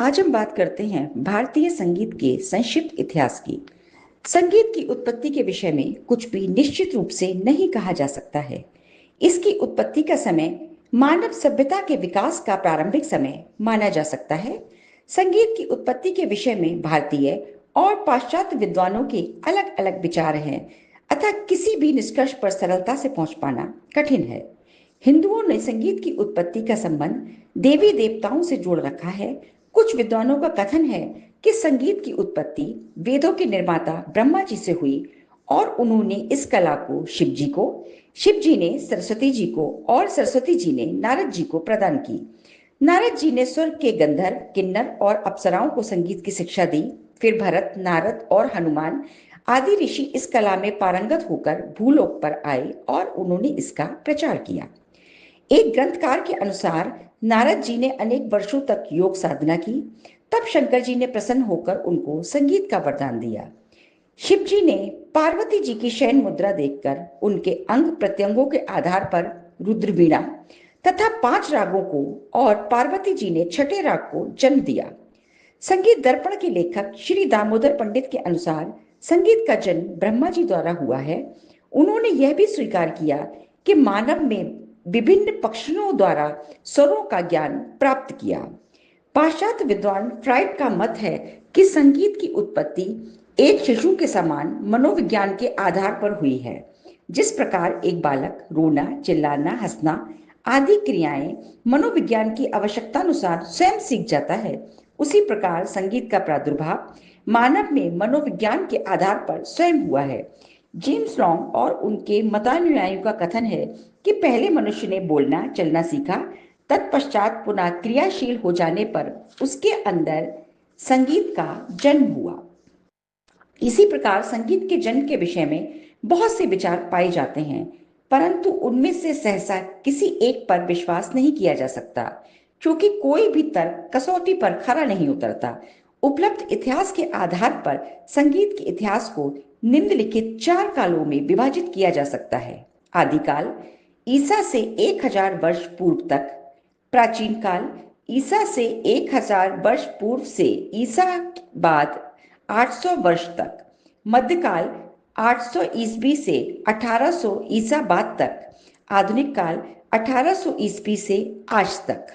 आज हम बात करते हैं भारतीय संगीत के संक्षिप्त इतिहास की। संगीत की उत्पत्ति के विषय में कुछ भी निश्चित रूप से नहीं कहा जा सकता है। इसकी उत्पत्ति का समय मानव सभ्यता के विकास का प्रारंभिक समय माना जा सकता है। संगीत की उत्पत्ति के विषय में भारतीय और पाश्चात्य विद्वानों के अलग-अलग विचार हैं, अतः किसी भी निष्कर्ष पर सरलता से पहुंच पाना कठिन है। हिंदुओं ने संगीत की उत्पत्ति का संबंध देवी देवताओं से जोड़ रखा है। कुछ विद्वानों का कथन है कि संगीत की उत्पत्ति वेदों के निर्माता ब्रह्मा जी से हुई और उन्होंने इस कला को शिव जी ने सरस्वती जी को और सरस्वती जी ने नारद जी को प्रदान की। नारद जी ने स्वर्ग के गंधर्व, किन्नर और अप्सराओं को संगीत की शिक्षा दी। फिर भरत, नारद और हनुमान आदि ऋषि इस कला में पारंगत होकर भूलोक पर आए और उन्होंने इसका प्रचार किया। एक ग्रंथकार के अनुसार नारद जी ने अनेक वर्षों तक योग साधना की। तब शंकर जी ने प्रसन्न होकर उनको संगीत का वरदान दिया। शिव जी ने पार्वती जी की शयन मुद्रा देखकर उनके अंग प्रत्यंगों के आधार पर रुद्रवीणा तथा 5 रागों को और पार्वती जी ने छठे राग को जन्म दिया। संगीत दर्पण के लेखक श्री दामोदर पंडित के अनुसार संगीत का जन्म ब्रह्मा जी द्वारा हुआ है। उन्होंने यह भी स्वीकार किया कि मानव में विभिन्न पक्षियों द्वारा स्वरों का ज्ञान प्राप्त किया। पाश्चात्य विद्वान फ्राइड का मत है कि संगीत की उत्पत्ति एक शिशु के समान मनोविज्ञान के आधार पर हुई है। जिस प्रकार एक बालक रोना, चिल्लाना, हंसना आदि क्रियाएं मनोविज्ञान की आवश्यकतानुसार स्वयं सीख जाता है, उसी प्रकार संगीत का प्रादुर्भाव मानव में मनोविज्ञान के आधार पर स्वयं हुआ है। जेम्स लॉन्ग और उनके मतानुयायियों का कथन है कि पहले मनुष्य ने बोलना चलना सीखा, तत्पश्चात पुनः क्रियाशील हो जाने पर उसके अंदर संगीत का जन्म हुआ। इसी प्रकार संगीत के जन्म के विषय में बहुत से विचार पाए जाते हैं, परंतु उनमें से सहसा किसी एक पर विश्वास नहीं किया जा सकता, क्योंकि कोई भी तर्क कसौटी पर खरा नहीं उतरता। उपलब्ध इतिहास के आधार पर संगीत के इतिहास को निम्नलिखित 4 कालों में विभाजित किया जा सकता है। आदिकाल ईसा से 1000 वर्ष पूर्व तक, प्राचीन काल ईसा से 1000 वर्ष पूर्व से ईसा बाद 800 वर्ष तक, मध्यकाल 800 ईस्वी से 1800 ईसा बाद तक, आधुनिक काल 1800 ईस्वी से आज तक।